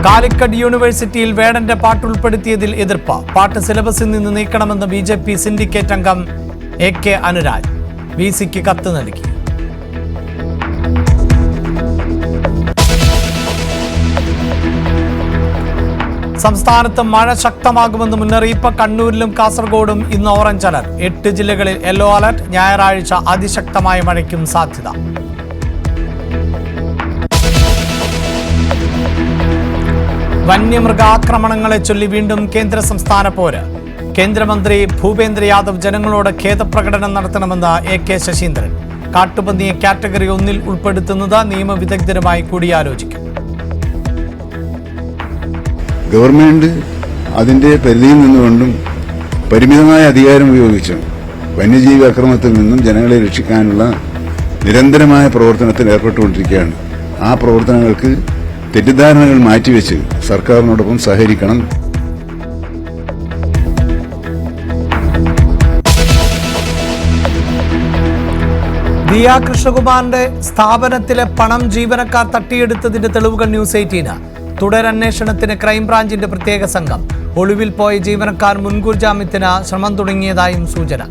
കാലിക്കറ്റ് യൂണിവേഴ്സിറ്റിയിൽ വേടന്റെ പാട്ട് ഉൾപ്പെടുത്തിയതിൽ എതിർപ്പ്. പാട്ട് സിലബസിൽ നിന്ന് നീക്കണമെന്ന് BJP സിൻഡിക്കേറ്റ് അംഗം AK അനുരാജ് VC-ക്ക് കത്ത് നൽകി. സംസ്ഥാനത്ത് മഴ ശക്തമാകുമെന്ന് മുന്നറിയിപ്പ്. കണ്ണൂരിലും കാസർഗോഡും ഇന്ന് ഓറഞ്ച് അലർട്ട്. 8 ജില്ലകളിൽ യെല്ലോ അലർട്ട്. ഞായറാഴ്ച അതിശക്തമായ മഴയ്ക്കും സാധ്യത. വന്യമൃഗാക്രമണങ്ങളെ ചൊല്ലി വീണ്ടും കേന്ദ്ര സംസ്ഥാന പോര്. കേന്ദ്രമന്ത്രി ഭൂപേന്ദ്ര യാദവ് ജനങ്ങളോട് ഖേദപ്രകടനം നടത്തണമെന്ന് AK ശശീന്ദ്രൻ. കാട്ടുപന്നിയെ കാറ്റഗറി 1-ൽ ഉൾപ്പെടുത്തുന്നത് നിയമവിദഗ്ധരുമായി കൂടിയാലോചിക്കും. ഗവൺമെന്റ് അതിന്റെ പരിധിയിൽ നിന്നുകൊണ്ടും പരിമിതമായ അധികാരം ഉപയോഗിച്ചും വന്യജീവി അക്രമത്തിൽ നിന്നും ജനങ്ങളെ രക്ഷിക്കാനുള്ള നിരന്തരമായ പ്രവർത്തനത്തിൽ ഏർപ്പെട്ടുകൊണ്ടിരിക്കുകയാണ്. ആ പ്രവർത്തനങ്ങൾക്ക് തെറ്റിദ്ധാരണകൾ മാറ്റിവെച്ച് സർക്കാരിനോടൊപ്പം സഹകരിക്കണം. ദിയ കൃഷ്ണകുമാറിന്റെ സ്ഥാപനത്തിലെ പണം ജീവനക്കാർ തട്ടിയെടുത്തതിന്റെ തെളിവുകൾ ന്യൂസ് 18. തുടരന്വേഷണത്തിന് ക്രൈംബ്രാഞ്ചിന്റെ പ്രത്യേക സംഘം. ഒളിവിൽ പോയ ജീവനക്കാർ മുൻകൂർ ജാമ്യത്തിന് ശ്രമം തുടങ്ങിയതായും സൂചന.